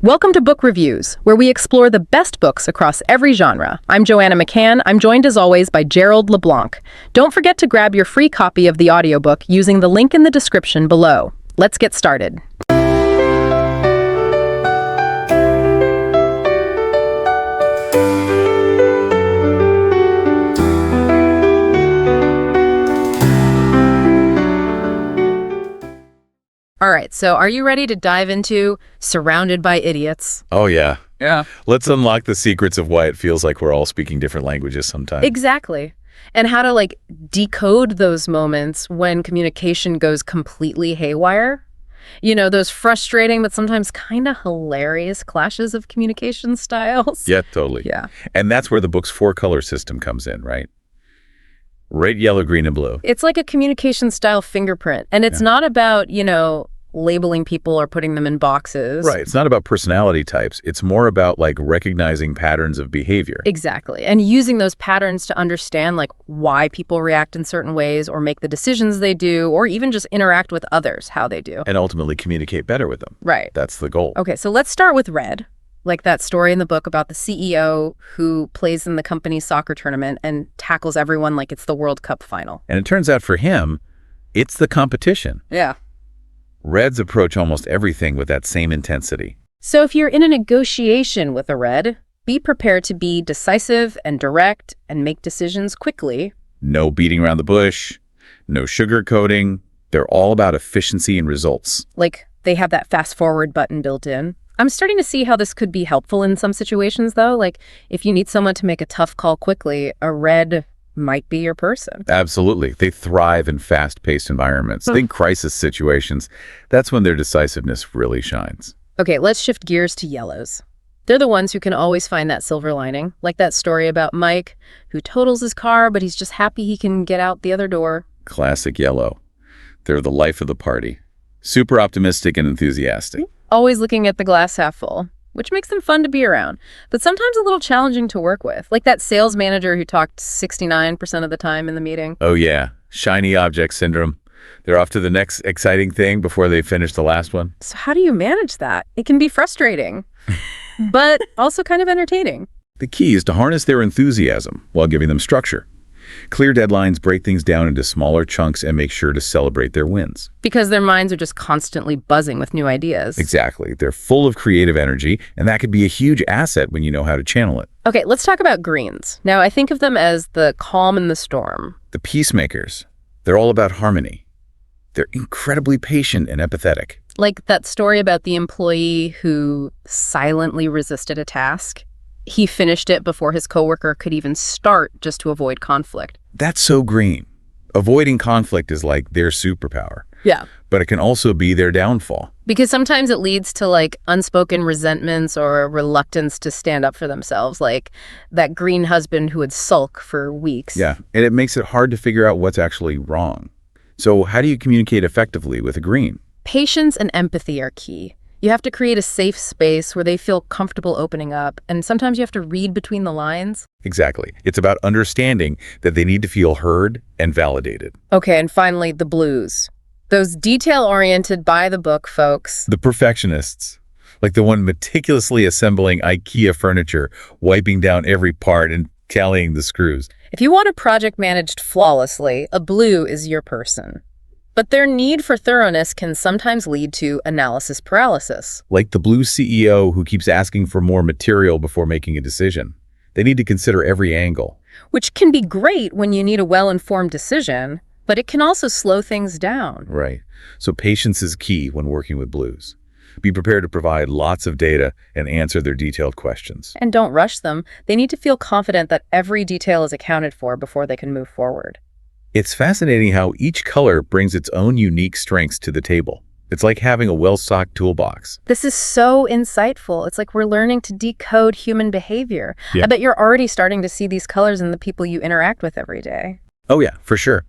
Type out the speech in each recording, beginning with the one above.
Welcome to Book Reviews, where we explore the best books across every genre. I'm Joanna McCann. I'm joined as always by Gerald LeBlanc. Don't forget to grab your free copy of the audiobook using the link in the description below. Let's get started. All right, so are you ready to dive into Surrounded by Idiots? Oh, yeah. Yeah. Let's unlock the secrets of why it feels like we're all speaking different languages sometimes. Exactly. And how to decode those moments when communication goes completely haywire. You know, those frustrating but sometimes kind of hilarious clashes of communication styles. Yeah, totally. Yeah. And that's where the book's four-color system comes in, right? Red, yellow, green, and blue. It's like a communication style fingerprint. And it's not about, labeling people or putting them in boxes. Right. It's not about personality types. It's more about recognizing patterns of behavior. Exactly. And using those patterns to understand why people react in certain ways or make the decisions they do or even just interact with others, how they do. And ultimately communicate better with them. Right. That's the goal. Okay, so let's start with Red. Like that story in the book about the CEO who plays in the company's soccer tournament and tackles everyone like it's the World Cup final. And it turns out for him, it's the competition. Yeah. Reds approach almost everything with that same intensity. So if you're in a negotiation with a Red, be prepared to be decisive and direct and make decisions quickly. No beating around the bush, no sugarcoating. They're all about efficiency and results. Like they have that fast forward button built in. I'm starting to see how this could be helpful in some situations, though. Like if you need someone to make a tough call quickly, a Red might be your person. Absolutely. They thrive in fast-paced environments. Think crisis situations. That's when their decisiveness really shines. Okay, let's shift gears to Yellows. They're the ones who can always find that silver lining, like that story about Mike, who totals his car, but he's just happy he can get out the other door. Classic Yellow. They're the life of the party. Super optimistic and enthusiastic. Always looking at the glass half full, which makes them fun to be around, but sometimes a little challenging to work with. Like that sales manager who talked 69% of the time in the meeting. Oh yeah, shiny object syndrome. They're off to the next exciting thing before they finish the last one. So how do you manage that? It can be frustrating, but also kind of entertaining. The key is to harness their enthusiasm while giving them structure. Clear deadlines break things down into smaller chunks and make sure to celebrate their wins. Because their minds are just constantly buzzing with new ideas. Exactly. They're full of creative energy, and that could be a huge asset when you know how to channel it. Okay, let's talk about Greens. Now, I think of them as the calm in the storm. The peacemakers. They're all about harmony. They're incredibly patient and empathetic. Like that story about the employee who silently resisted a task. He finished it before his coworker could even start just to avoid conflict. That's so green. Avoiding conflict is like their superpower. Yeah. But it can also be their downfall. Because sometimes it leads to unspoken resentments or a reluctance to stand up for themselves, like that green husband who would sulk for weeks. Yeah, and it makes it hard to figure out what's actually wrong. So how do you communicate effectively with a green? Patience and empathy are key. You have to create a safe space where they feel comfortable opening up, and sometimes you have to read between the lines. Exactly. It's about understanding that they need to feel heard and validated. Okay, and finally, the Blues. Those detail-oriented by-the-book folks. The perfectionists, like the one meticulously assembling IKEA furniture, wiping down every part and tallying the screws. If you want a project managed flawlessly, a Blue is your person. But their need for thoroughness can sometimes lead to analysis paralysis. Like the blue CEO who keeps asking for more material before making a decision. They need to consider every angle. Which can be great when you need a well-informed decision, but it can also slow things down. Right. So patience is key when working with blues. Be prepared to provide lots of data and answer their detailed questions. And don't rush them. They need to feel confident that every detail is accounted for before they can move forward. It's fascinating how each color brings its own unique strengths to the table. It's like having a well-stocked toolbox. This is so insightful. It's like we're learning to decode human behavior. Yeah. I bet you're already starting to see these colors in the people you interact with every day. Oh yeah, for sure.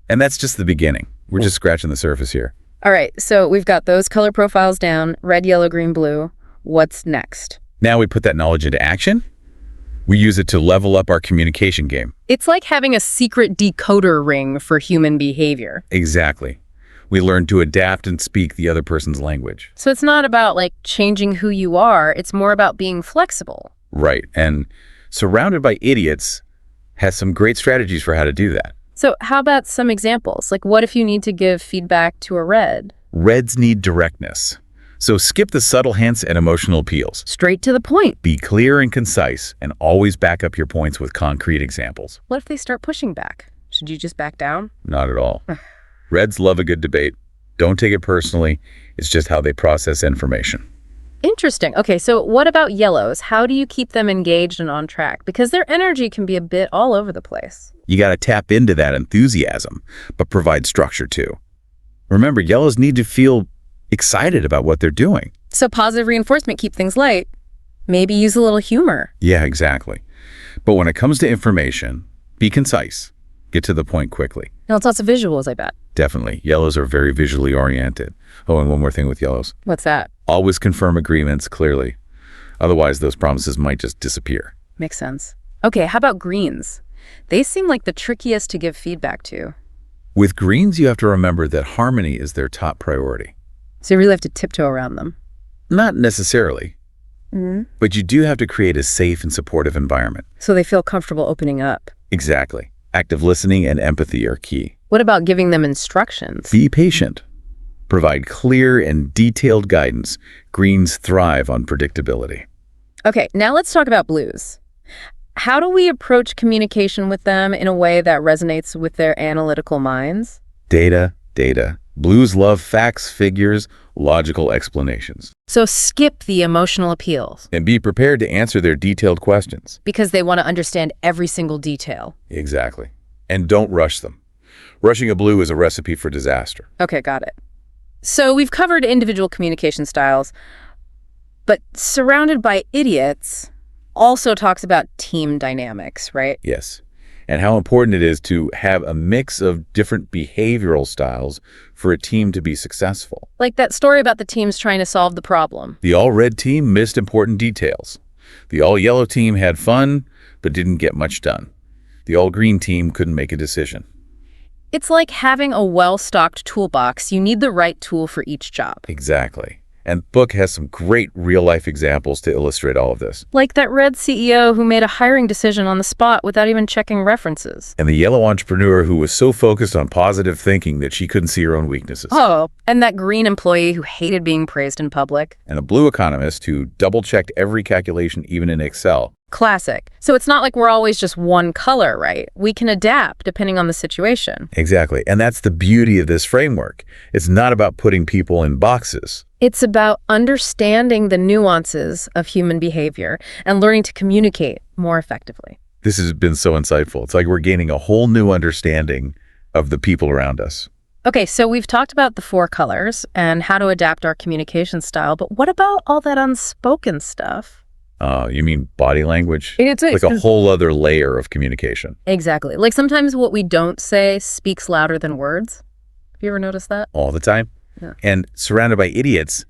And that's just the beginning. We're just scratching the surface here. All right, so we've got those color profiles down, red, yellow, green, blue. What's next? Now we put that knowledge into action. We use it to level up our communication game. It's like having a secret decoder ring for human behavior. Exactly. We learn to adapt and speak the other person's language. So it's not about like changing who you are, it's more about being flexible. Right. And Surrounded by Idiots has some great strategies for how to do that. So how about some examples? Like what if you need to give feedback to a red? Reds need directness. So skip the subtle hints and emotional appeals. Straight to the point. Be clear and concise, and always back up your points with concrete examples. What if they start pushing back? Should you just back down? Not at all. Reds love a good debate. Don't take it personally. It's just how they process information. Interesting. Okay, so what about yellows? How do you keep them engaged and on track? Because their energy can be a bit all over the place. You got to tap into that enthusiasm, but provide structure too. Remember, yellows need to feel excited about what they're doing. So positive reinforcement, keep things light. Maybe use a little humor. Yeah, exactly. But when it comes to information, be concise. Get to the point quickly. Now it's lots of visuals, I bet. Definitely. Yellows are very visually oriented. Oh, and one more thing with yellows. What's that? Always confirm agreements clearly. Otherwise, those promises might just disappear. Makes sense. Okay, how about greens? They seem like the trickiest to give feedback to. With greens, you have to remember that harmony is their top priority. So you really have to tiptoe around them. Not necessarily, but you do have to create a safe and supportive environment. So they feel comfortable opening up. Exactly. Active listening and empathy are key. What about giving them instructions? Be patient. Provide clear and detailed guidance. Greens thrive on predictability. Okay, now let's talk about blues. How do we approach communication with them in a way that resonates with their analytical minds? Data, data. Blues love facts, figures, logical explanations. So skip the emotional appeals. And be prepared to answer their detailed questions. Because they want to understand every single detail. Exactly. And don't rush them. Rushing a blue is a recipe for disaster. Okay, got it. So we've covered individual communication styles, but Surrounded by Idiots also talks about team dynamics, right? Yes. And how important it is to have a mix of different behavioral styles for a team to be successful. Like that story about the teams trying to solve the problem. The all-red team missed important details. The all-yellow team had fun, but didn't get much done. The all-green team couldn't make a decision. It's like having a well-stocked toolbox. You need the right tool for each job. Exactly. And the book has some great real-life examples to illustrate all of this. Like that red CEO who made a hiring decision on the spot without even checking references. And the yellow entrepreneur who was so focused on positive thinking that she couldn't see her own weaknesses. Oh, and that green employee who hated being praised in public. And a blue economist who double-checked every calculation, even in Excel. Classic. So it's not like we're always just one color, right? We can adapt depending on the situation. Exactly. And that's the beauty of this framework. It's not about putting people in boxes. It's about understanding the nuances of human behavior and learning to communicate more effectively. This has been so insightful. It's like we're gaining a whole new understanding of the people around us. Okay, so we've talked about the 4 colors and how to adapt our communication style, but what about all that unspoken stuff? You mean body language? It's like a whole other layer of communication. Exactly. Like sometimes what we don't say speaks louder than words. Have you ever noticed that? All the time. Yeah. And Surrounded by Idiots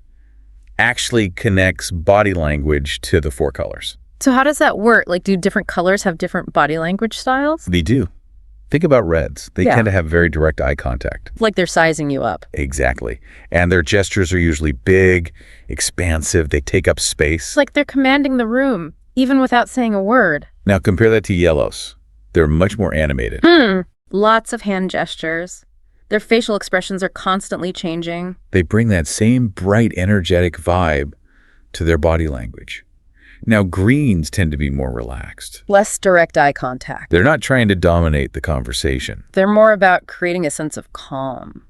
actually connects body language to the 4 colors. So how does that work? Like, do different colors have different body language styles? They do. Think about reds. They Yeah. tend to have very direct eye contact. Like they're sizing you up. Exactly. And their gestures are usually big, expansive. They take up space. It's like they're commanding the room, even without saying a word. Now compare that to yellows. They're much more animated. Lots of hand gestures. Their facial expressions are constantly changing. They bring that same bright, energetic vibe to their body language. Now, greens tend to be more relaxed. Less direct eye contact. They're not trying to dominate the conversation. They're more about creating a sense of calm.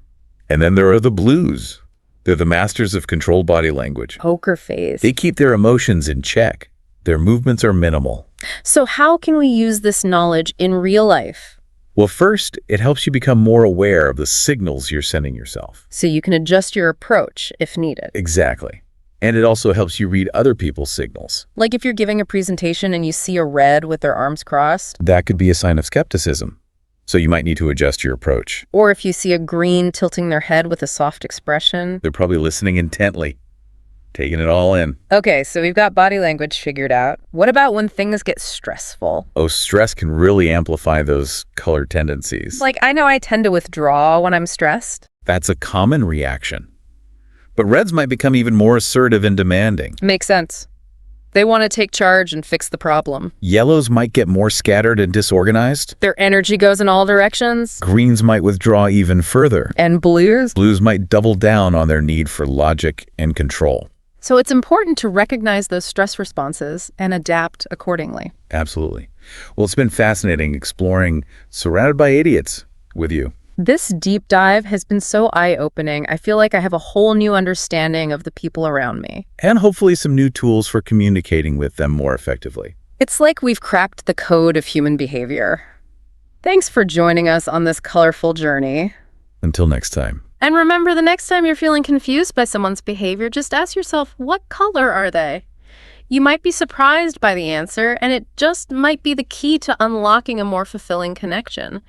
And then there are the blues. They're the masters of controlled body language. Poker face. They keep their emotions in check. Their movements are minimal. So how can we use this knowledge in real life? Well, first, it helps you become more aware of the signals you're sending yourself. So you can adjust your approach if needed. Exactly. And it also helps you read other people's signals. Like if you're giving a presentation and you see a red with their arms crossed. That could be a sign of skepticism. So you might need to adjust your approach. Or if you see a green tilting their head with a soft expression. They're probably listening intently, taking it all in. Okay, so we've got body language figured out. What about when things get stressful? Oh, stress can really amplify those color tendencies. Like, I know I tend to withdraw when I'm stressed. That's a common reaction. But reds might become even more assertive and demanding. Makes sense. They want to take charge and fix the problem. Yellows might get more scattered and disorganized. Their energy goes in all directions. Greens might withdraw even further. And blues? Blues might double down on their need for logic and control. So it's important to recognize those stress responses and adapt accordingly. Absolutely. Well, it's been fascinating exploring Surrounded by Idiots with you. This deep dive has been so eye-opening. I feel like I have a whole new understanding of the people around me. And hopefully some new tools for communicating with them more effectively. It's like we've cracked the code of human behavior. Thanks for joining us on this colorful journey. Until next time. And remember, the next time you're feeling confused by someone's behavior, just ask yourself, what color are they? You might be surprised by the answer, and it just might be the key to unlocking a more fulfilling connection.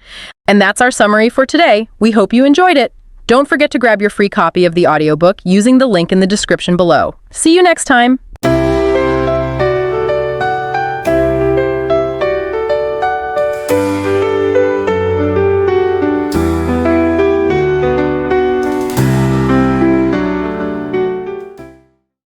And that's our summary for today. We hope you enjoyed it. Don't forget to grab your free copy of the audiobook using the link in the description below. See you next time.